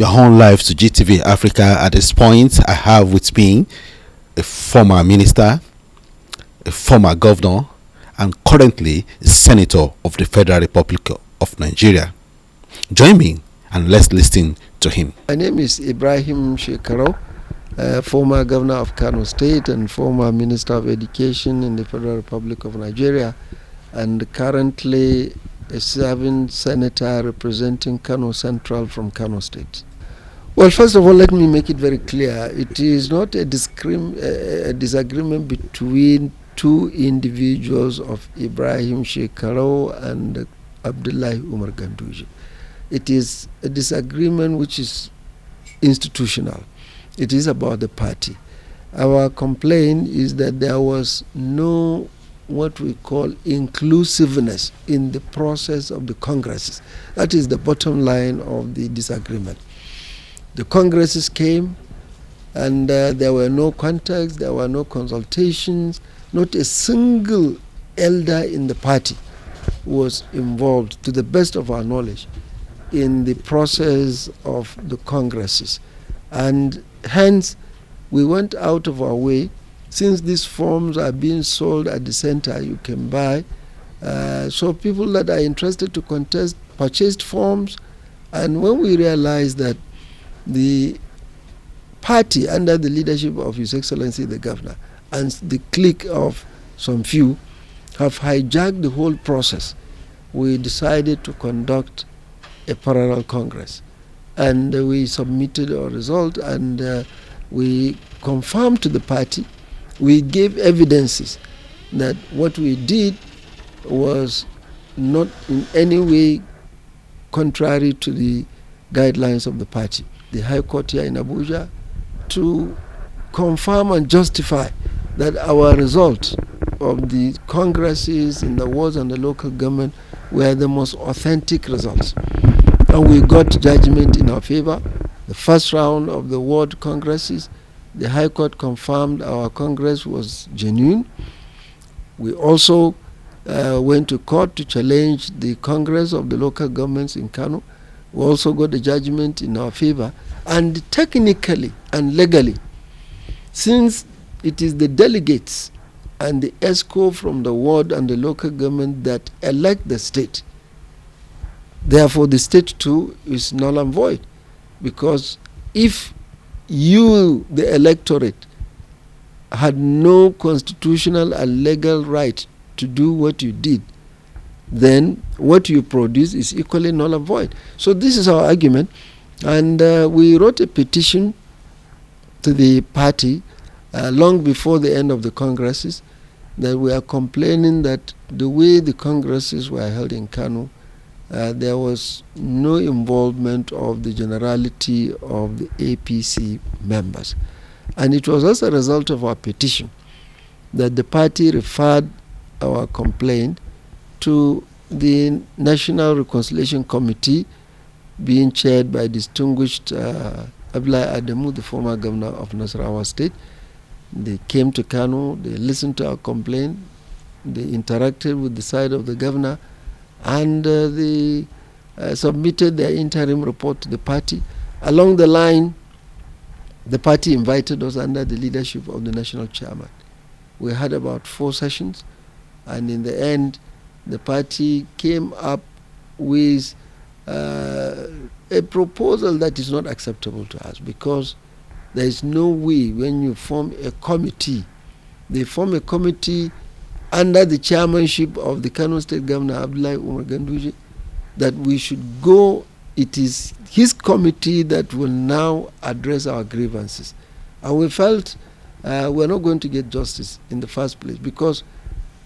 your own life to GTV Africa. At this point, I have with me a former minister, a former governor, and currently senator of the Federal Republic of Nigeria. Join me and let's listen to him. My name is Ibrahim Shekarau, former governor of Kano State and former minister of education in the Federal Republic of Nigeria, and currently a serving senator representing Kano Central from Kano State. Well, first of all, let me make it very clear. It is not a disagreement between two individuals of Ibrahim Shekarau and Abdullahi Umar Ganduje. It is a disagreement which is institutional. It is about the party. Our complaint is that there was no what we call inclusiveness in the process of the congresses. That is the bottom line of the disagreement. The congresses came and there were no contacts, there were no consultations, not a single elder in the party was involved, to the best of our knowledge, in the process of the congresses. And hence, we went out of our way. Since these forms are being sold at the center, you can buy. So people that are interested to contest purchased forms. And when we realized that the party under the leadership of His Excellency the Governor and the clique of some few have hijacked the whole process, we decided to conduct a parallel congress. And we submitted our result and we confirmed to the party. We gave evidences that what we did was not in any way contrary to the guidelines of the party. The High Court here in Abuja to confirm and justify that our results of the congresses in the wards and the local government were the most authentic results. And we got judgment in our favor. The first round of the ward congresses, the High Court confirmed our Congress was genuine. We also went to court to challenge the Congress of the local governments in Kano. We also got the judgment in our favor. And technically and legally, since it is the delegates and the ESCO from the ward and the local government that elect the state, therefore the state too is null and void. Because if you, the electorate, had no constitutional and legal right to do what you did, then what you produce is equally null and void. So this is our argument, and we wrote a petition to the party long before the end of the congresses that we are complaining that the way the congresses were held in Kano, there was no involvement of the generality of the APC members. And it was as a result of our petition that the party referred our complaint to the National Reconciliation Committee, being chaired by distinguished Abdullahi Adamu, the former governor of Nasarawa State. They came to Kano, they listened to our complaint, they interacted with the side of the governor, and they submitted their interim report to the party. Along the line, the party invited us under the leadership of the national chairman. We had about 4 sessions, and in the end, the party came up with a proposal that is not acceptable to us, because there is no way when you form a committee, they form a committee under the chairmanship of the Kano State Governor Abdullahi Umar Ganduje, that we should go, it is his committee that will now address our grievances. And we felt we're not going to get justice in the first place, because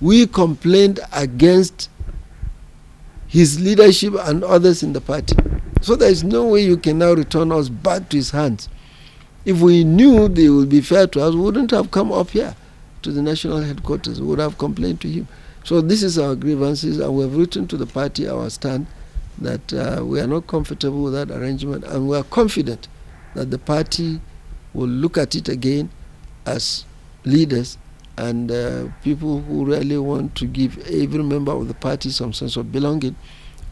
we complained against his leadership and others in the party. So there is no way you can now return us back to his hands. If we knew they would be fair to us, we wouldn't have come up here to the national headquarters. We would have complained to him. So this is our grievances, and we have written to the party our stand that we are not comfortable with that arrangement, and we are confident that the party will look at it again as leaders and people who really want to give every member of the party some sense of belonging.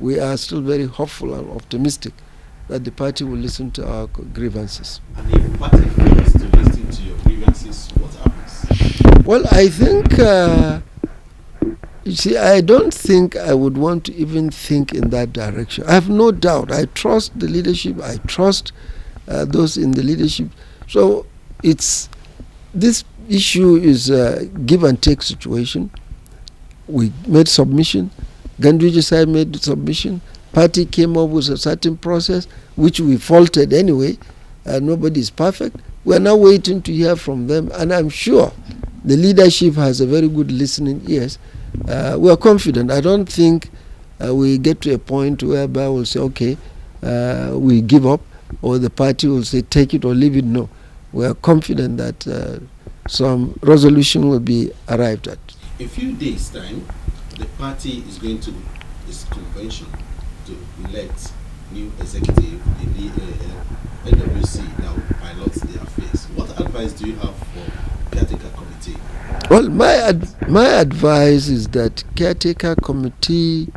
We are still very hopeful and optimistic that the party will listen to our grievances. And if party fails to listen to your grievances, what happens? Well, I think, you see, I don't think I would want to even think in that direction. I have no doubt. I trust the leadership. I trust those in the leadership. So this issue is a give and take situation. We made submission. Gandwiji side made submission. Party came up with a certain process, which we faulted anyway. Nobody is perfect. We are now waiting to hear from them, and I'm sure the leadership has a very good listening ears. We are confident. I don't think we get to a point whereby we'll say, okay, we give up, or the party will say, take it or leave it. No. We are confident that some resolution will be arrived at. In a few days' time, the party is going to its convention to elect new executive in the NWC that will pilot their affairs. What advice do you have for caretaker committee? Well, my advice is that caretaker committee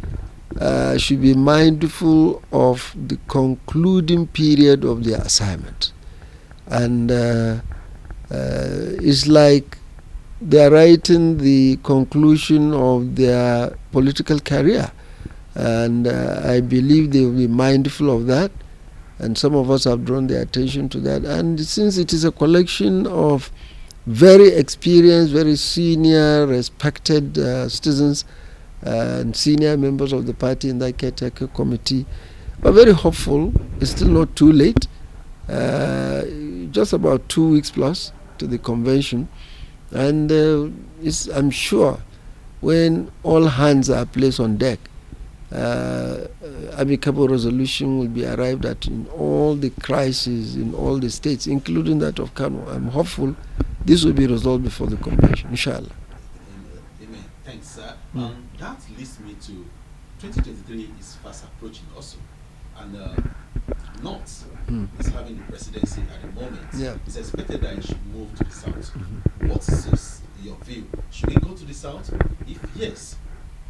should be mindful of the concluding period of their assignment. And it's like they're writing the conclusion of their political career. And I believe they will be mindful of that. And some of us have drawn their attention to that. And since it is a collection of very experienced, very senior, respected citizens and senior members of the party in that caretaker committee, we're very hopeful. It's still not too late. Just about 2 weeks plus to the convention. And I'm sure when all hands are placed on deck, amicable resolution will be arrived at in all the crises in all the states, including that of Kano. I'm hopeful this will be resolved before the convention, inshallah. Amen. Thanks, sir. That leads me to 2023 is fast approaching also. And North is having the presidency at the moment. Yeah. It's expected that it should move to the south. What is your view? Should it go to the south? If yes,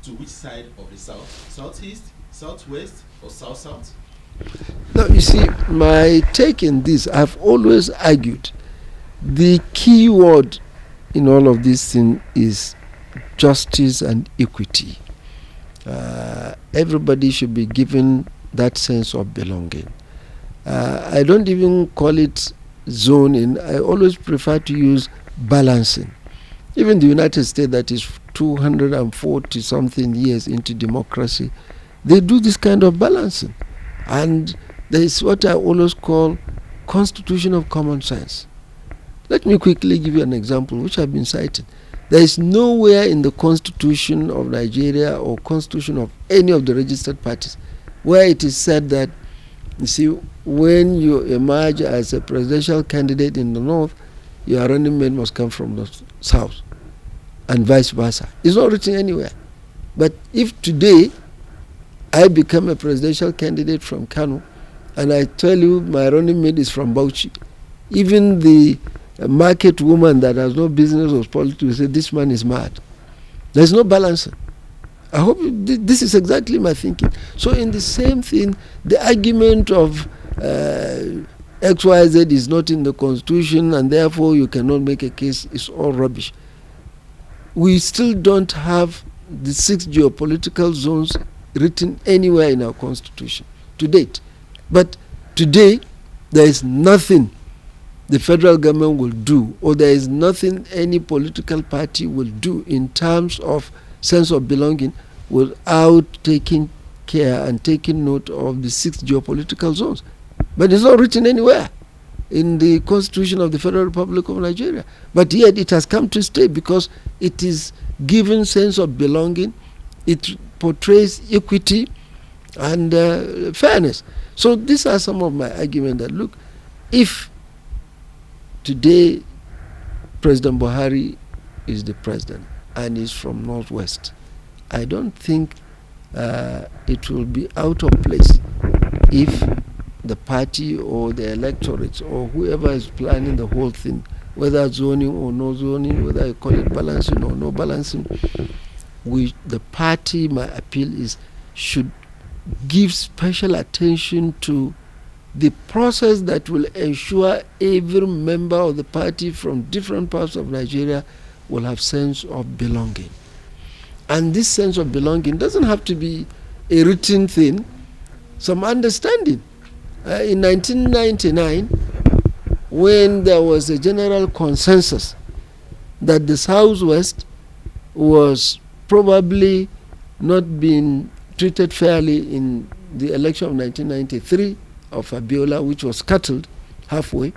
to which side of the south? Southeast, southwest, or south-south? Now, you see, my take in this, I've always argued the key word in all of this thing is justice and equity. Everybody should be given that sense of belonging. I don't even call it zoning. I always prefer to use balancing. Even the United States, that is 240 something years into democracy, they do this kind of balancing. And there is what I always call constitution of common sense. Let me quickly give you an example which I've been citing. There is nowhere in the constitution of Nigeria or constitution of any of the registered parties where it is said that, you see, when you emerge as a presidential candidate in the north, your running mate must come from the south, and vice versa. It's not written anywhere. But if today I become a presidential candidate from Kano, and I tell you my running mate is from Bauchi, even the market woman that has no business or politics will say this man is mad. There's no balancing. I hope this is exactly my thinking. So in the same thing, the argument of XYZ is not in the constitution and therefore you cannot make a case is all rubbish. We still don't have the 6 geopolitical zones written anywhere in our constitution to date. But today, there is nothing the federal government will do, or there is nothing any political party will do in terms of sense of belonging without taking care and taking note of the 6 geopolitical zones. But it's not written anywhere in the Constitution of the Federal Republic of Nigeria. But yet it has come to stay because it is given sense of belonging, it portrays equity and fairness. So these are some of my arguments that, look, if today President Buhari is the president and is from Northwest, I don't think it will be out of place if the party or the electorate or whoever is planning the whole thing, whether zoning or no zoning, whether you call it balancing or no balancing, the party, my appeal is, should give special attention to the process that will ensure every member of the party from different parts of Nigeria will have sense of belonging. And this sense of belonging doesn't have to be a written thing, some understanding. In 1999, when there was a general consensus that the Southwest was probably not being treated fairly in the election of 1993 of Abiola, which was scuttled halfway,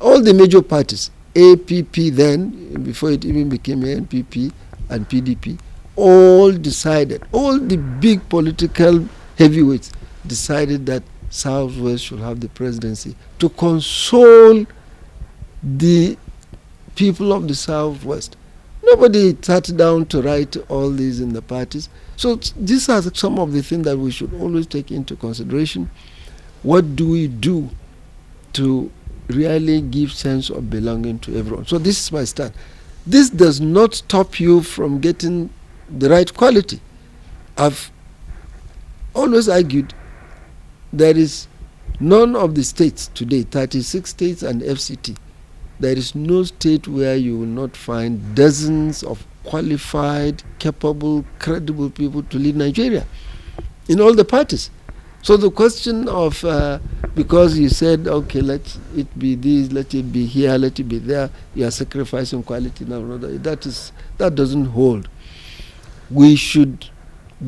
all the major parties, APP then, before it even became NPP, and PDP, all the big political heavyweights decided that Southwest should have the presidency to console the people of the Southwest. Nobody sat down to write all these in the parties. So these are some of the things that we should always take into consideration. What do we do to really give sense of belonging to everyone? So this is my stand. This does not stop you from getting the right quality. I've always argued there is none of the states today, 36 states and FCT, there is no state where you will not find dozens of qualified, capable, credible people to lead Nigeria in all the parties. So the question of, because you said, okay, let it be this, let it be here, let it be there, you are sacrificing quality now, that doesn't hold. We should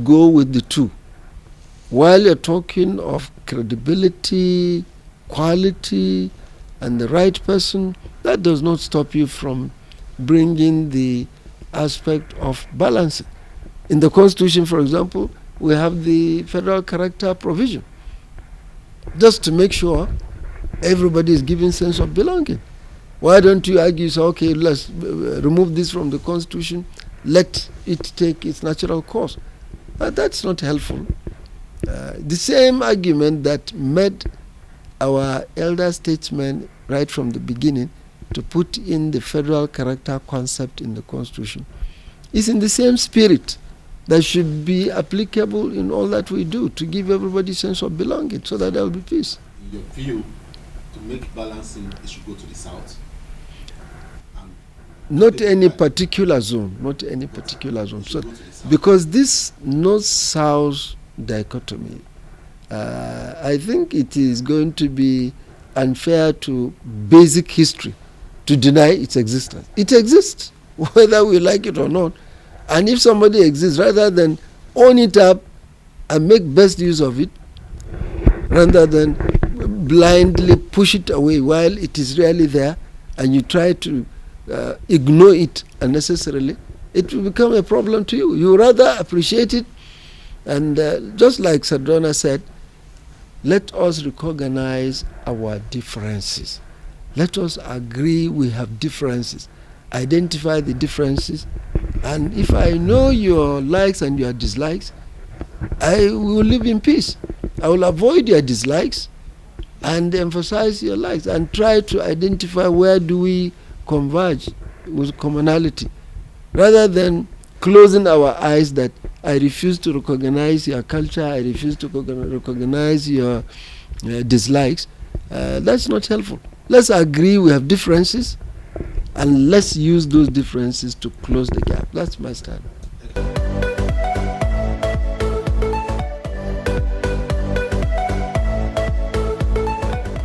go with the two. While you're talking of credibility, quality, and the right person, that does not stop you from bringing the aspect of balancing. In the Constitution, for example, we have the federal character provision, just to make sure everybody is given sense of belonging. Why don't you argue, so, okay, let's remove this from the Constitution, let it take its natural course? That's not helpful. The same argument that made our elder statesmen right from the beginning to put in the federal character concept in the Constitution is in the same spirit that should be applicable in all that we do, to give everybody a sense of belonging so that there will be peace. In your view, to make balancing, it should go to the south? Not any particular zone, not any particular zone. So, because this north-south dichotomy, I think it is going to be unfair to basic history to deny its existence. It exists, whether we like it or not. And if somebody exists, rather than own it up and make best use of it, rather than blindly push it away while it is really there, and you try to ignore it unnecessarily, it will become a problem to you. You rather appreciate it, and just like Sadrona said, let us recognize our differences. Let us agree we have differences. Identify the differences, and if I know your likes and your dislikes, I will live in peace. I will avoid your dislikes and emphasize your likes, and try to identify where do we converge with commonality, rather than closing our eyes that I refuse to recognize your culture, I refuse to recognize your dislikes. That's not helpful. Let's agree we have differences, and let's use those differences to close the gap. That's my stand.